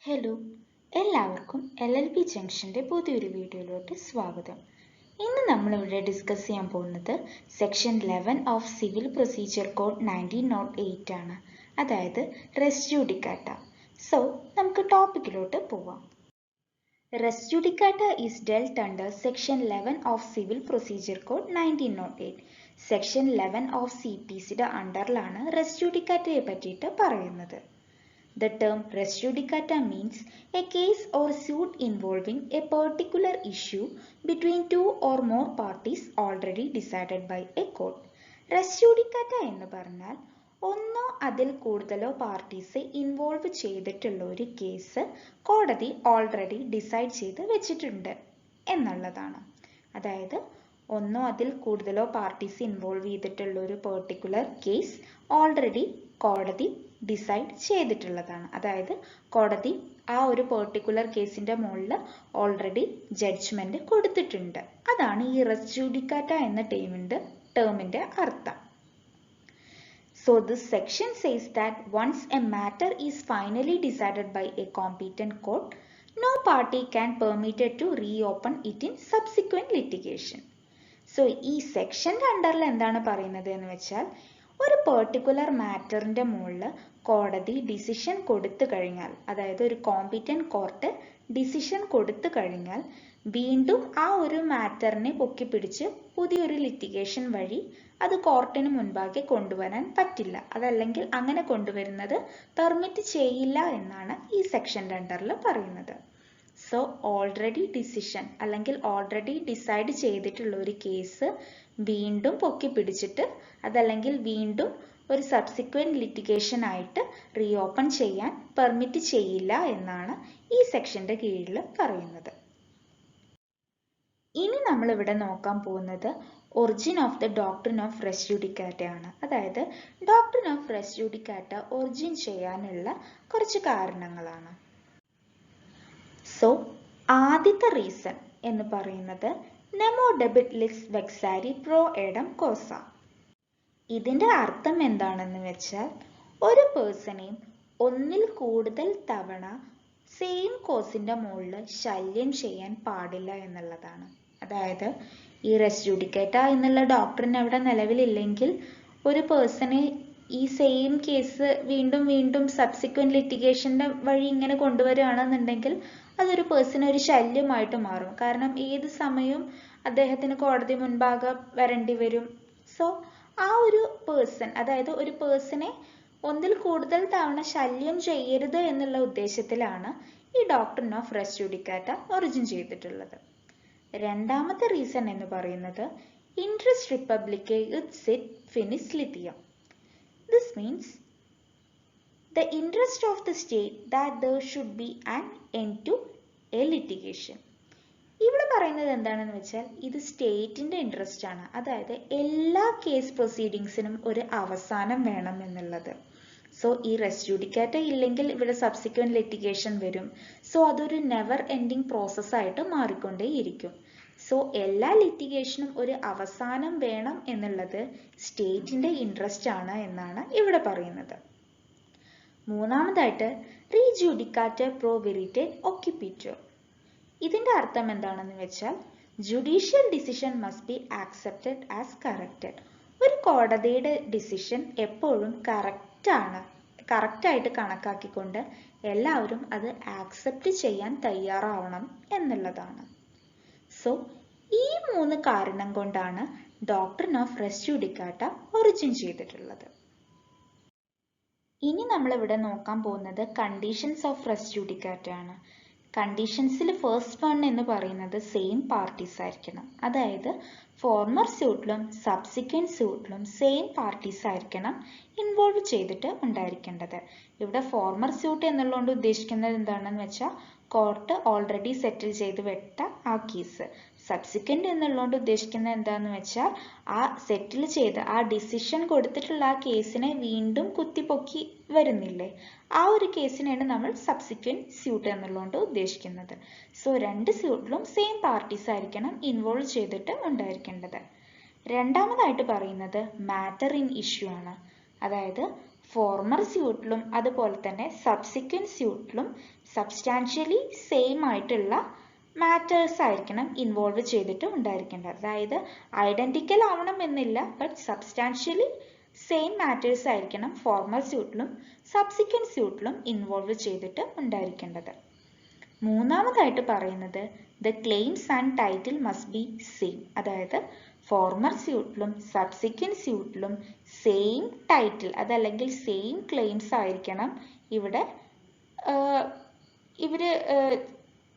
Hello, എല്ലാവർക്കും LLB ജംഗ്ഷൻ്റെ പുതിയൊരു വീഡിയോയിലോട്ട് സ്വാഗതം. ഇന്ന് നമ്മളിവിടെ ഡിസ്കസ് ചെയ്യാൻ പോകുന്നത് section 11 of civil procedure code 1908 ആണ്, അതായത് റെസ് ജുഡിക്കാറ്റ. സോ നമുക്ക് ടോപ്പിക്കിലോട്ട് പോവാം. Res judicata is dealt under section 11 of civil procedure code 1908. Section 11 of CPCയുടെ അണ്ടറിലാണ് റെസ് ജുഡിക്കാറ്റയെ പറ്റിയിട്ട് പറയുന്നത്. The term res judicata means a case or suit involving a particular issue between two or more parties already decided by a court. Res judicata എന്ന് പറഞ്ഞാൽ ഒന്നോ അതിൽ കൂടുതലോ പാർട്ടീസ് ഇൻവോൾവ് ചെയ്തിട്ടുള്ള ഒരു കേസ് കോടതി ഓൾറെഡി ഡിസൈഡ് ചെയ്ത് വെച്ചിട്ടുണ്ട് എന്നുള്ളതാണ്. അതായത് ഒന്നോ അതിൽ കൂടുതലോ പാർട്ടീസ് ഇൻവോൾവ് ചെയ്തിട്ടുള്ള ഒരു പെർട്ടിക്കുലർ കേസ് ഓൾറെഡി കോടതി ഡിസൈഡ് ചെയ്തിട്ടുള്ളതാണ്. അതായത് കോടതി ആ ഒരു പെർട്ടിക്കുലർ കേസിന്റെ മുകളിൽ ഓൾറെഡി ജഡ്ജ്മെന്റ് കൊടുത്തിട്ടുണ്ട്. അതാണ് ഈ റെസ് ജുഡിക്കാറ്റ എന്ന ടേമിന്റെ അർത്ഥം. So this section says that once a matter is finally decided by a competent court, no party can permitted to reopen it in subsequent litigation. So ഈ സെക്ഷന്റെ അണ്ടറിൽ എന്താണ് പറയുന്നത് എന്ന് വെച്ചാൽ, ഒരു പെർട്ടിക്കുലർ മാറ്ററിന്റെ മുകളിൽ കോടതി ഡിസിഷൻ കൊടുത്തു കഴിഞ്ഞാൽ, അതായത് ഒരു കോമ്പീറ്റന്റ് കോർട്ട് ഡിസിഷൻ കൊടുത്തു കഴിഞ്ഞാൽ വീണ്ടും ആ ഒരു മാറ്ററിനെ പൊക്കിപ്പിടിച്ച് പുതിയൊരു ലിറ്റിഗേഷൻ വഴി അത് കോർട്ടിന് മുൻപാകെ കൊണ്ടുവരാൻ പറ്റില്ല. അതല്ലെങ്കിൽ അങ്ങനെ കൊണ്ടുവരുന്നത് പെർമിറ്റ് ചെയ്യില്ല എന്നാണ് ഈ സെക്ഷന്റെ അണ്ടറിൽ പറയുന്നത്. സോ ഓൾറെഡി ഡിസിഷൻ അല്ലെങ്കിൽ ഓൾറെഡി ഡിസൈഡ് ചെയ്തിട്ടുള്ള ഒരു കേസ് വീണ്ടും പൊക്കി പിടിച്ചിട്ട് അതല്ലെങ്കിൽ വീണ്ടും ഒരു സബ്സിക്വന്റ് ലിറ്റിഗേഷൻ ആയിട്ട് റീഓപ്പൺ ചെയ്യാൻ പെർമിറ്റ് ചെയ്യില്ല എന്നാണ് ഈ സെക്ഷന്റെ കീഴിൽ പറയുന്നത്. ഇനി നമ്മൾ ഇവിടെ നോക്കാൻ പോകുന്നത് origin of the doctrine of res judicata ആണ്. അതായത് doctrine of res judicata origin ചെയ്യാനുള്ള കുറച്ച് കാരണങ്ങളാണ്. സോ ആദ്യത്തെ റീസൺ എന്ന് പറയുന്നത് നെമോ ഡെബിറ്റ് ലിക്സ് വെക്സാരി പ്രോ എഡം കോസ. ഇതിന്റെ അർത്ഥം എന്താണെന്ന് വെച്ചാൽ, ഒരു പേഴ്സണെയും ഒന്നിൽ കൂടുതൽ തവണ സെയിം കോസിന്റെ മുകളിൽ ശല്യം ചെയ്യാൻ പാടില്ല എന്നുള്ളതാണ്. അതായത് ഈ റെസ് ജുഡിക്കാറ്റ എന്നുള്ള ഡോക്ട്രിൻ അവിടെ നിലവിലില്ലെങ്കിൽ ഒരു പേഴ്സണെ ഈ സെയിം കേസ് വീണ്ടും വീണ്ടും സബ്സിക്വന്റ് ലിറ്റിഗേഷന്റെ വഴി ഇങ്ങനെ കൊണ്ടുവരികയാണെന്നുണ്ടെങ്കിൽ അതൊരു പേഴ്സണ് ഒരു ശല്യമായിട്ട് മാറും. കാരണം ഏത് സമയവും അദ്ദേഹത്തിന് കോടതി മുൻപാകെ വരേണ്ടി വരും. സോ ആ ഒരു പേഴ്സൺ, അതായത് ഒരു പേഴ്സണെ ഒന്നിൽ കൂടുതൽ തവണ ശല്യം ചെയ്യരുത് എന്നുള്ള ഉദ്ദേശത്തിലാണ് ഈ doctrine of res judicata origin ചെയ്തിട്ടുള്ളത്. രണ്ടാമത്തെ റീസൺ എന്ന് പറയുന്നത് ഇൻട്രസ്റ്റ് റിപ്പബ്ലിക്കെ ഇറ്റ് സിറ്റ് ഫിനിസ് ലിത്തിയം. This means the interest of the state that there should be an end to a litigation. ഇവിടെ പറയുന്നത് എന്താണെന്ന് വെച്ചാൽ, ഇത് സ്റ്റേറ്റിന്റെ ഇൻട്രസ്റ്റ് ആണ്. അതായത് എല്ലാ കേസ് പ്രൊസീഡിങ്സിനും ഒരു അവസാനം വേണം എന്നുള്ളത്. സോ ഈ റെസ് ജുഡിക്കാറ്റ ഇല്ലെങ്കിൽ ഇവിടെ സബ്സിക്വന്റ് ലിറ്റിഗേഷൻ വരും. സോ അതൊരു നെവർ എൻഡിങ് പ്രോസസ് ആയിട്ട് മാറിക്കൊണ്ടേയിരിക്കും. സോ എല്ലാ ലിറ്റിഗേഷനും ഒരു അവസാനം വേണം എന്നുള്ളത് സ്റ്റേറ്റിന്റെ ഇൻട്രസ്റ്റ് ആണ് എന്നാണ് ഇവിടെ പറയുന്നത്. മൂന്നാമതായിട്ട് റീ ജുഡിക്കാറ്റ പ്രോ വെരിറ്റെ ഒക്യുപിറ്റോ. ഇതിന്റെ അർത്ഥം എന്താണെന്ന് വെച്ചാൽ, judicial decision must be accepted as corrected. ഒരു കോടതിയുടെ ഡിസിഷൻ എപ്പോഴും കറക്റ്റായിട്ട് കണക്കാക്കിക്കൊണ്ട് എല്ലാവരും അത് ആക്സെപ്റ്റ് ചെയ്യാൻ തയ്യാറാവണം എന്നുള്ളതാണ്. സോ ഈ മൂന്ന് കാരണം കൊണ്ടാണ് doctrine of res judicata origin ചെയ്തിട്ടുള്ളത്. ഇനി നമ്മൾ ഇവിടെ നോക്കാൻ പോകുന്നത് കണ്ടീഷൻസ് ഓഫ് റെസ് ജുഡിക്കാറ്റ ആണ്. കണ്ടീഷൻസിൽ ഫസ്റ്റ് വൺ എന്ന് പറയുന്നത് സെയിം പാർട്ടീസ് ആയിരിക്കണം. അതായത് ഫോർമർ സ്യൂട്ടിലും സബ്സിക്വന്റ് സ്യൂട്ടിലും സെയിം പാർട്ടീസ് ആയിരിക്കണം ഇൻവോൾവ് ചെയ്തിട്ട് ഉണ്ടായിരിക്കേണ്ടത്. ഇവിടെ ഫോർമർ സ്യൂട്ട് എന്നുള്ളതുകൊണ്ട് ഉദ്ദേശിക്കുന്നത് എന്താണെന്ന് വെച്ചാൽ, കോർട്ട് ഓൾറെഡി സെറ്റിൽ ചെയ്ത് വെട്ട ആ കേസ്. സബ്സിക്വന്റ് എന്നുള്ളതുകൊണ്ട് ഉദ്ദേശിക്കുന്നത് എന്താണെന്ന് വെച്ചാൽ, ആ സെറ്റിൽ ചെയ്ത് ആ ഡിസിഷൻ കൊടുത്തിട്ടുള്ള ആ കേസിനെ വീണ്ടും കുത്തിപ്പൊക്കി വരുന്നില്ലേ, ആ ഒരു കേസിനെയാണ് നമ്മൾ സബ്സിക്വന്റ് സ്യൂട്ട് എന്നുള്ളതുകൊണ്ട് ഉദ്ദേശിക്കുന്നത്. സോ രണ്ട് സ്യൂട്ടിലും സെയിം പാർട്ടീസ് ആയിരിക്കണം ഇൻവോൾവ് ചെയ്തിട്ട് ഉണ്ടായിരിക്കേണ്ടത്. രണ്ടാമതായിട്ട് പറയുന്നത് മാറ്റർ ഇൻ ഇഷ്യൂ ആണ്. അതായത് ഫോർമർ സ്യൂട്ടിലും അതുപോലെ തന്നെ സബ്സിക്വന്റ് സ്യൂട്ടിലും സബ്സ്റ്റാൻഷ്യലി സെയിം ആയിട്ടുള്ള മാറ്റേഴ്സ് ആയിരിക്കണം ഇൻവോൾവ് ചെയ്തിട്ട് ഉണ്ടായിരിക്കേണ്ടത്. അതായത് ഐഡന്റിക്കൽ ആവണം എന്നില്ല, ബട്ട് സബ്സ്റ്റാൻഷ്യലി സെയിം മാറ്റേഴ്സ് ആയിരിക്കണം ഫോർമൽ സ്യൂട്ടിലും സബ്സിക്വന്റ് സ്യൂട്ടിലും ഇൻവോൾവ് ചെയ്തിട്ട് ഉണ്ടായിരിക്കേണ്ടത്. മൂന്നാമതായിട്ട് പറയുന്നത് the claims and title must be same. അതായത് ഫോർമൽ സ്യൂട്ടിലും സബ്സിക്വന്റ് സ്യൂട്ടിലും സെയിം ടൈറ്റിൽ അതല്ലെങ്കിൽ സെയിം ക്ലെയിംസ് ആയിരിക്കണം ഇവിടെ ഇവര്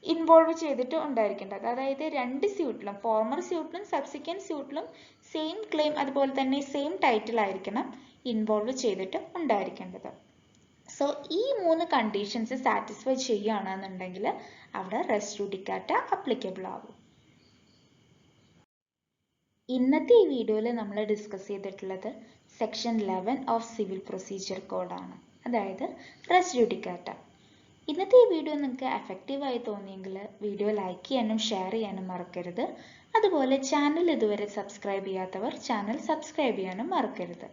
ഇൻവോൾവ് ചെയ്തിട്ട് ഉണ്ടായിരിക്കേണ്ടത്. അതായത് രണ്ട് സ്യൂട്ടിലും ഫോർമൽ സ്യൂട്ടിലും സബ്സിക്വന്റ് സ്യൂട്ടിലും സെയിം ക്ലെയിം അതുപോലെ തന്നെ സെയിം ടൈറ്റിൽ ആയിരിക്കണം ഇൻവോൾവ് ചെയ്തിട്ട് ഉണ്ടായിരിക്കേണ്ടത്. സോ ഈ മൂന്ന് കണ്ടീഷൻസ് സാറ്റിസ്ഫൈ ചെയ്യുകയാണെന്നുണ്ടെങ്കിൽ അവിടെ റെസ് ജുഡിക്കാറ്റ അപ്ലിക്കബിൾ ആവും. ഇന്നത്തെ ഈ വീഡിയോയിൽ നമ്മൾ ഡിസ്കസ് ചെയ്തിട്ടുള്ളത് സെക്ഷൻ 11 ഓഫ് സിവിൽ പ്രൊസീജിയർ കോഡാണ്, അതായത് റെസ് ജുഡിക്കാറ്റ. ഇന്നത്തെ ഈ വീഡിയോ നിങ്ങൾക്ക് എഫക്റ്റീവായി തോന്നിയെങ്കിൽ വീഡിയോ ലൈക്ക് ചെയ്യാനും ഷെയർ ചെയ്യാനും മറക്കരുത്. അതുപോലെ ചാനൽ ഇതുവരെ സബ്സ്ക്രൈബ് ചെയ്യാത്തവർ ചാനൽ സബ്സ്ക്രൈബ് ചെയ്യാനും മറക്കരുത്.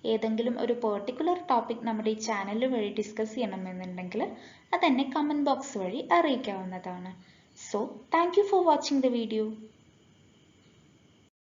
ഏതെങ്കിലും ഒരു പെർട്ടിക്കുലർ ടോപ്പിക് നമ്മുടെ ഈ ചാനൽ വഴി ഡിസ്കസ് ചെയ്യണമെന്നുണ്ടെങ്കിൽ അതെന്നെ കമൻറ്റ് ബോക്സ് വഴി അറിയിക്കാവുന്നതാണ്. So thank you for watching the video.